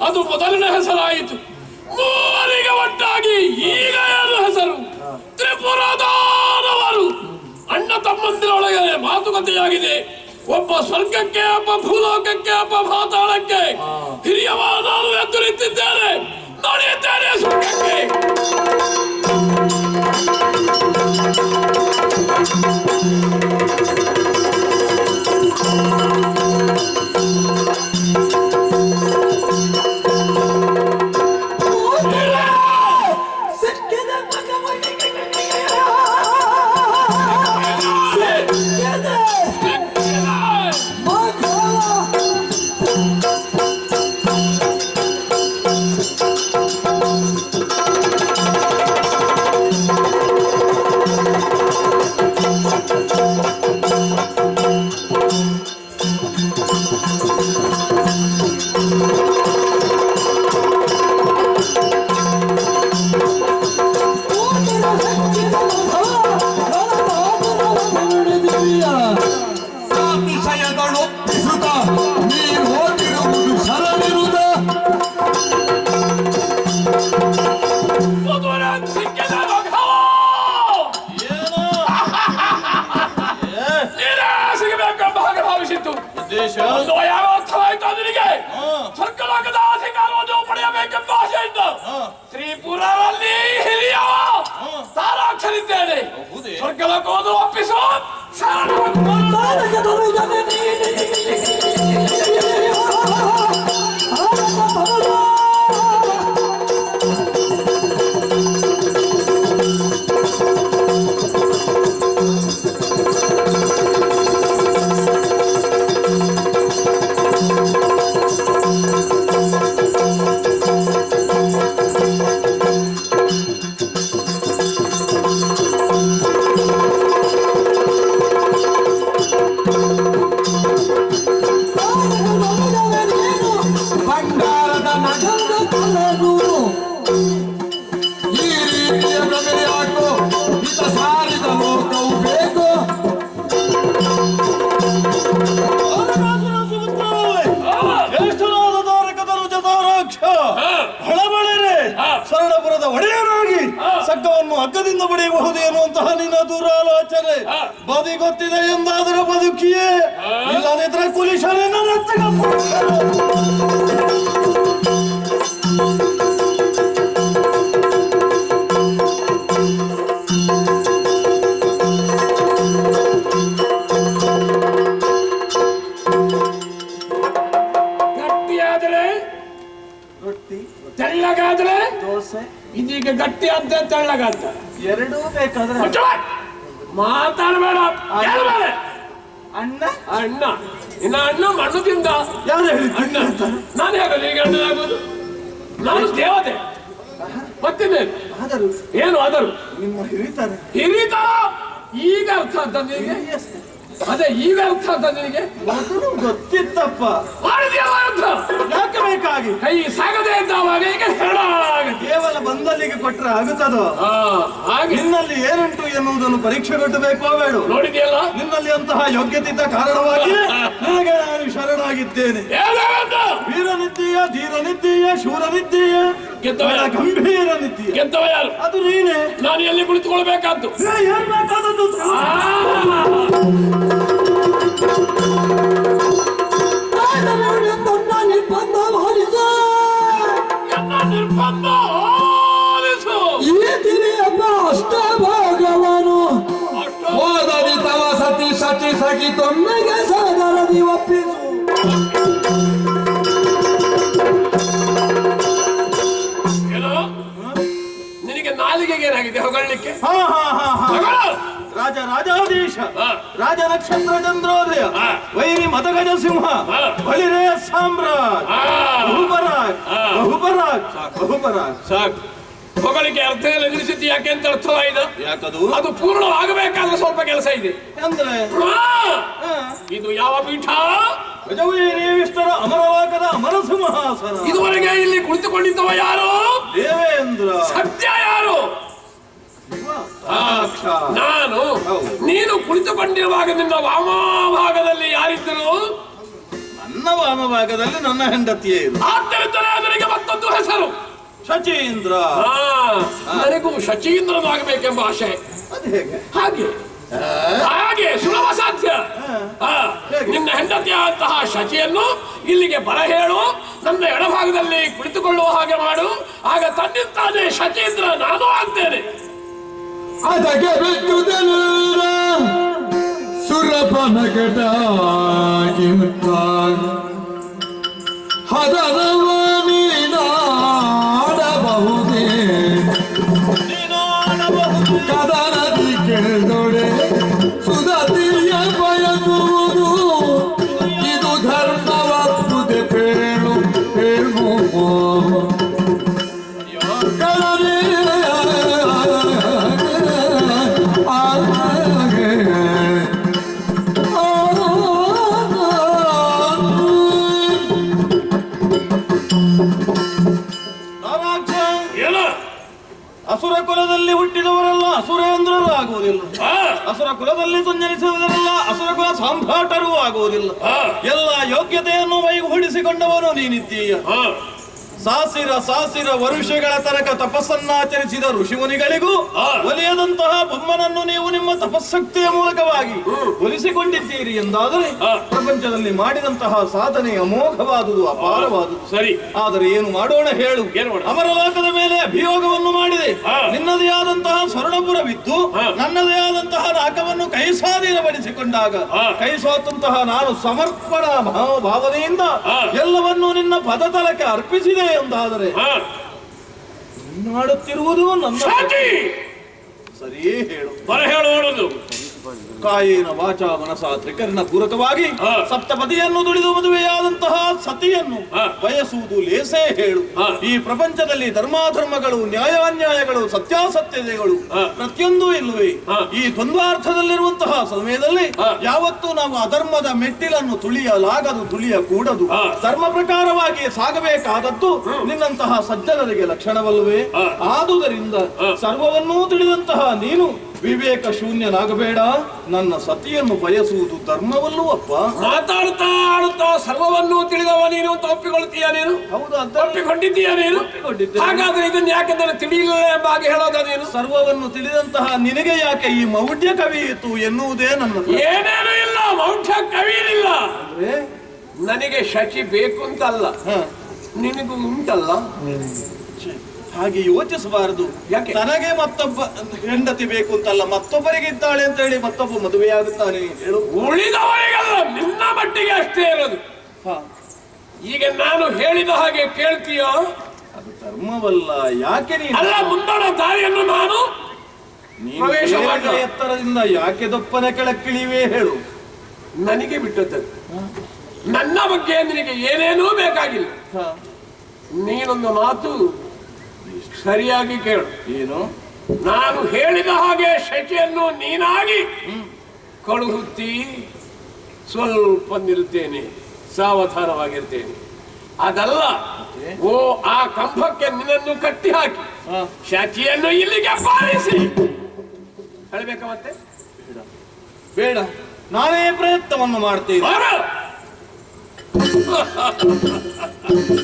ಅದು ಮೊದಲನೇ ಹೆಸರಾಯಿತು. ಮೂವರಿಗೆ ಒಟ್ಟಾಗಿ ಈಗ ಏನು ಹೆಸರು? ತ್ರಿಪುರದವರು. ಅಣ್ಣ ತಮ್ಮಂದಿರೊಳಗೆ ಮಾತುಕತೆಯಾಗಿದೆ. ಒಬ್ಬ ಸ್ವರ್ಗಕ್ಕೆ, ಒಬ್ಬ ಭೂಲೋಕಕ್ಕೆ, ಒಬ್ಬ ಪಾತಾಳಕ್ಕೆ. ಹಿರಿಯವ ನಾನು ಎದ್ದು ನಿಂತಿದ್ದೇನೆ, ನಡೆಯುತ್ತೇನೆ ಸ್ವರ್ಗಕ್ಕೆ. ಸ್ವರ್ಗಲೋಕದ ಅಧಿಕಾರವನ್ನು ಪಡೆಯಬೇಕೆಂಬ ಆಸೆಯಿಂದ ತ್ರಿಪುರದಲ್ಲಿ ಹಿರಿಯವ ತಾರಾಕ್ಷರಿದ್ದೇನೆ. ಸ್ವರ್ಗಲೋಕವನ್ನು ಒಪ್ಪಿಸುವ ಸ್ವರ್ಣಪುರದ ಒಡೆಯನಾಗಿ ಸಗ್ಗವನ್ನು ಹಗ್ಗದಿಂದ ಪಡೆಯಬಹುದು ಎನ್ನುವಂತಹ ನಿನ್ನ ದುರಾಲೋಚನೆ ಬದಿ ಗೊತ್ತಿದೆ ಎಂದಾದರೂ ಬದುಕಿಯೇ, ಇಲ್ಲದಿದ್ರೆ ಕುಲಿಶನ ಗಟ್ಟಿಯಾದರೆ ರೊಟ್ಟಿ, ತೆಳ್ಳಗಾದ್ರೆ ದೋಸೆ. ಇದೀಗ ಗಟ್ಟಿ ಅಂತ ತೆಳ್ಳಗಾದ ಎರಡೂ ಬೇಕಾದ್ರೆ ಮಾತಾಡಬೇಡ. ಅಣ್ಣ ಅಣ್ಣ ಇನ್ನ ಅಣ್ಣ ಮಣ್ಣು ತಿಂದ. ಯಾರು ಹೇಳಿ ಅಣ್ಣ? ನಾನು ಹೇಳೋದು ಈಗ ಅಣ್ಣನಾಗೋದು? ನಾನು ದೇವತೆ ಮತ್ತಿನ್ನೇನು? ಆದರೂ ಏನು ಆದರೂ ನಿಮ್ಮ ಹಿರಿತಾರೆ ಹಿರಿತರ ಈಗ ಅರ್ಥ ಅಂತ ನಿನಗೆ? ಅದೇ ಈಗ ಅರ್ಥ ಅಂತ ನಿನಗೆ? ಮೊದಲು ಗೊತ್ತಿತ್ತಪ್ಪ. ಮಾಡಿದ್ಯಲ್ಲ ಅರ್ಥ? ಯಾಕೆ ಬೇಕಾಗಿ ಕೈ ಸಾಗದೆ ಇದ್ದಾವಾಗ ಈಗ ಹೇಳಾಗುತ್ತೆ. ಕೇವಲ ಬಂದಲ್ಲಿಗೆ ಕೊಟ್ರೆ ಆಗುತ್ತದೋ? ಹಾಗೆ ನಿನ್ನಲ್ಲಿ ಏನುಂಟು ಎನ್ನುವುದನ್ನು ಪರೀಕ್ಷೆಗೊಟ್ಟಬೇಕೋ ಬೇಡ? ನೋಡಿದ್ಯಲ್ಲ, ನಿನ್ನಲ್ಲಿ ಅಂತಹ ಯೋಗ್ಯತೆ ಇದ್ದ ಕಾರಣವಾಗಿ ನಿನಗೆ ನಾನು ಶರಣಾಗಿದ್ದೇನೆ. ವೀರನಿದ್ದೀಯ, ಧೀರನಿದ್ದೀಯ, ಶೂರನಿದ್ದೀಯ, ಗಂಭೀರ ನಿದ್ದೀಯ. ಗೆದ್ದವ ಯಾರು? ಅದು ನೀನೆ. ನಾನು ಎಲ್ಲಿ ಕುಳಿತುಕೊಳ್ಬೇಕಾದ್ದು? ಏನ್ ಬೇಕಾದದ್ದು? ನಿರ್ಬಂಧ ಅಷ್ಟಭಾಗವನು ಓದದಿ ತವ ಸತಿ ಸತಿ ಸಖಿ ತೊಮ್ಮೆಗೆ ಸಾಗರದಿ ಒಪ್ಪಿಸು. ಏನೋ ನಿನಗೆ ನಾಲಿಗೆಗೆ ಏನಾಗಿದೆ ಹೊಗಳಲಿಕ್ಕೆ? ರಾಜ ರಾಜಾಧೀಶ, ರಾಜ ನಕ್ಷತ್ರ ಚಂದ್ರೋದಯ, ವೈರಿ ಮದಗಜ ಸಿಂಹ, ಬಳಿರೇ ಸಾಮ್ರಾಟ್, ಬಹುಪರಾಗ್ ಬಹುಪರಾಗ್ ಬಹುಪರಾಗ್. ಸಾಕು ಹೊಗಳಿಕೆ ಅರ್ಥ ನಿಲ್ಲಿಸಿದ್ದು ಯಾಕೆ ಅಂತ ಅರ್ಥವಾಯಿತು. ಯಾಕದು? ಅದು ಪೂರ್ಣವಾಗಬೇಕಾದ್ರೆ ಸ್ವಲ್ಪ ಕೆಲಸ ಇದೆ. ಅಂದ್ರೆ ಇದು ಯಾವ ಪೀಠ? ಗಜವೀರೇಶ್ವರ ಅಮರಲೋಕದ ಅಮರ ಸಿಂಹಾಸನ. ಇದುವರೆಗೆ ಇಲ್ಲಿ ಕುಳಿತುಕೊಂಡಿದ್ದವ ಯಾರು? ದೇವೇಂದ್ರ. ಸತ್ಯ ಯಾರು? ನಾನು. ನೀನು ಕುಳಿತುಕೊಂಡಿರುವಾಗ ನಿನ್ನ ವಾಮಭಾಗದಲ್ಲಿ ಯಾರಿದ್ದರು? ನನ್ನ ವಾಮಭಾಗದಲ್ಲಿ ನನ್ನ ಹೆಂಡತಿಯೇ ಇದೆ. ಆದ್ದರಿಂದ ಅದರಿಗೆ ಮತ್ತೊಂದು ಹೆಸರು ಶಚೀಂದ್ರ. ನನಗೂ ಶಚೀಂದ್ರನಾಗಬೇಕೆಂಬ ಆಶೆ. ಅದು ಹೇಗೆ? ಹಾಗೆ ಹಾಗೆ ಸುಲಭ ಸಾಧ್ಯ. ನಿನ್ನ ಹೆಂಡತಿಯಾದಂತಹ ಶಚಿಯನ್ನು ಇಲ್ಲಿಗೆ ಬರ ಹೇಳು, ನನ್ನ ಎಡಭಾಗದಲ್ಲಿ ಕುಳಿತುಕೊಳ್ಳುವ ಹಾಗೆ ಮಾಡು. ಆಗ ತನ್ನಿಂತಾನೆ ಶಚೀಂದ್ರ ನಾನು ಆಗ್ತೇನೆ. ಅದಕ್ಕೆ ಬಿಟ್ಟುದಲ್ಲ ಸುರಪನ ಕಟಾಗಿ ಹದನವ ನೀನಾಡಬಹುದೇ ಕದನದಿ ಕೇಳೋಡೆ ಸುಧತಿಯ ಬಯಸುವುದು ಇದು ಧರ್ಮವಾಗುವುದೇ ಪೇಳು ಪೇಳು ಅಸುರ ಕುಲದಲ್ಲಿ ಹುಟ್ಟಿದವರೆಲ್ಲ ಅಸುರೇಂದ್ರರು ಆಗುವುದಿಲ್ಲ. ಅಸುರ ಕುಲದಲ್ಲಿ ಸಂಚರಿಸುವುದರೆಲ್ಲ ಅಸುರ ಕುಲ ಸಾಮ್ರಾಟರೂ ಆಗುವುದಿಲ್ಲ. ಎಲ್ಲ ಯೋಗ್ಯತೆಯನ್ನು ವೈಗೂಡಿಸಿಕೊಂಡವನು ನೀನಿದ್ದೀಯ. ಸಾಸಿರ ವರುಷಗಳ ತನಕ ತಪಸ್ಸನ್ನಾಚರಿಸಿದ ಋಷಿಮುನಿಗಳಿಗೂ ಒಲಿಯದಂತಹ ಬೊಮ್ಮನನ್ನು ನೀವು ನಿಮ್ಮ ತಪಸ್ಸಕ್ತಿಯ ಮೂಲಕವಾಗಿ ಒಲಿಸಿಕೊಂಡಿದ್ದೀರಿ ಎಂದಾದರೆ ಪ್ರಪಂಚದಲ್ಲಿ ಮಾಡಿದಂತಹ ಸಾಧನೆ ಅಮೋಘವಾದುದು, ಅಪಾರವಾದುದು. ಸರಿ, ಆದರೆ ಏನು ಮಾಡೋಣ ಹೇಳು? ಅಮರಲೋಕದ ಮೇಲೆ ಅಭಿಯೋಗವನ್ನು ಮಾಡಿದೆ. ನಿನ್ನದೇ ಆದಂತಹ ಸ್ವರ್ಣಪುರವಿದ್ದು ನನ್ನದೇ ಆದಂತಹ ನಾಕವನ್ನು ಕೈಸಾಧೀನಪಡಿಸಿಕೊಂಡಾಗ ಕೈಸೋತಂತಹ ನಾನು ಸಮರ್ಪಣ ಭಾವನೆಯಿಂದ ಎಲ್ಲವನ್ನೂ ನಿನ್ನ ಪದತಲಕ್ಕೆ ಅರ್ಪಿಸಿದೆ ಎಂದಾದರೆ ಮಾಡುತ್ತಿರುವುದು ನನ್ನ ಸರಿಯೇ ಹೇಳು. ಬರ ಹೇಳುವುದು ಕಾಯೇನ ವಾಚಾ ಮನಸ ತ್ರಿಕರಣ ಪೂರಕವಾಗಿ ಸಪ್ತಪದಿಯನ್ನು ದುಡಿದು ಮದುವೆಯಾದಂತಹ ಸತಿಯನ್ನು ಬಯಸುವುದು ಲೇಸೇ ಹೇಳು. ಈ ಪ್ರಪಂಚದಲ್ಲಿ ಧರ್ಮಾಧರ್ಮಗಳು, ನ್ಯಾಯಾನ್ಯಾಯಗಳು, ಸತ್ಯಾಸತ್ಯತೆಗಳು ಪ್ರತಿಯೊಂದೂ ಇಲ್ಲವೇ? ಈ ದ್ವಂದ್ವಾರ್ಥದಲ್ಲಿರುವಂತಹ ಸಮಯದಲ್ಲಿ ಯಾವತ್ತೂ ನಾವು ಅಧರ್ಮದ ಮೆಟ್ಟಿಲನ್ನು ತುಳಿಯಲಾಗದು, ತುಳಿಯಕೂಡದು. ಧರ್ಮ ಪ್ರಕಾರವಾಗಿ ಸಾಗಬೇಕಾದದ್ದು ನಿನ್ನಂತಹ ಸಜ್ಜನರಿಗೆ ಲಕ್ಷಣವಲ್ಲವೇ? ಆದುದರಿಂದ ಸರ್ವವನ್ನೂ ತಿಳಿದಂತಹ ನೀನು ವಿವೇಕ ಶೂನ್ಯನಾಗಬೇಡ. ನನ್ನ ಸತಿಯನ್ನು ಬಯಸುವುದು ಧರ್ಮವಲ್ಲವಪ್ಪ. ಮಾತಾಡುತ್ತಾ ಆಡುತ್ತಾ ಸರ್ವವನ್ನು ತಿಳಿದವ ನೀನು ಅಂತ ಒಪ್ಪಿಕೊಳ್ತೀಯ ನೀನು? ಹೌದಾ? ಒಪ್ಪಿಕೊಂಡಿದ್ದೀಯ ನೀನು? ಹಾಗಾದ್ರೆ ಇದನ್ನು ಯಾಕೆ ನಾನು ತಿಳಿಯಲಿಲ್ಲ ಎಂಬ ಹಾಗೆ ಹೇಳೋದ ನೀನು? ಸರ್ವವನ್ನು ತಿಳಿದಂತಹ ನಿನಗೆ ಯಾಕೆ ಈ ಮೌಢ್ಯ ಕವಿಯಿತು ಎನ್ನುವುದೇ ನನ್ನ. ಏನೇನು ಇಲ್ಲ, ಮೌಢ್ಯ ಕವಿಯಿಲ್ಲ. ನನಗೆ ಶಚಿ ಬೇಕು ಅಂತಲ್ಲ, ನಿನಗೂ ಉಂಟಲ್ಲ. ಹಾಗೆ ಯೋಚಿಸಬಾರದು. ಯಾಕೆ? ತನಗೆ ಮತ್ತೊಬ್ಬ ಹೆಂಡತಿ ಬೇಕು ಅಂತಲ್ಲ, ಮತ್ತೊಬ್ಬರಿಗೆ ಇದ್ದಾಳೆ ಅಂತ ಹೇಳಿ ಮತ್ತೊಬ್ಬ ಮದುವೆಯಾಗುತ್ತಾನೆ ಹೇಳು. ಉಳಿದವರಿಗೆಲ್ಲ ನಿನ್ನ ಮಟ್ಟಿಗೆ ಅಷ್ಟೇ ಇರೋದು. ಈಗ ನಾನು ಹೇಳಿದ ಹಾಗೆ ಕೇಳ್ತೀಯೋ? ಅದು ಧರ್ಮವಲ್ಲ. ಯಾಕೆ ನೀನು ಅಲ್ಲ, ಮುಂದೋಣ ದಾರಿಯನ್ನು ನಾನು ಪ್ರವೇಶ ಮಾಡಿದ ಎತ್ತರದಿಂದ ಯಾಕೆ ದಪ್ಪನ ಕೆಳಕ್ಕಿಳಿವೇ ಹೇಳು. ನನಗೆ ಬಿಟ್ಟದ್ದು. ನನ್ನ ಬಗ್ಗೆ ನಿನಗೆ ಏನೇನೂ ಬೇಕಾಗಿಲ್ಲ. ನೀನೊಂದು ಮಾತು ಸರಿಯಾಗಿ ಕೇಳು. ಏನು? ನಾನು ಹೇಳಿದ ಹಾಗೆ ಶಚಿಯನ್ನು ನೀನಾಗಿ ಕಳುಹುತ್ತಿ ಸ್ವಲ್ಪ ನಿರುತ್ತೇನೆ, ಸಾವಧಾನವಾಗಿರ್ತೇನೆ. ಅದಲ್ಲ, ಓ ಆ ಕಂಬಕ್ಕೆ ನಿನ್ನನ್ನು ಕಟ್ಟಿ ಹಾಕಿ ಶಚಿಯನ್ನು ಇಲ್ಲಿಗೆ ಬಾರಿಸಿ ಹೇಳಬೇಕ. ಮತ್ತೆ ಬೇಡ, ನಾನೇ ಪ್ರಯತ್ನವನ್ನು ಮಾಡ್ತೇನೆ.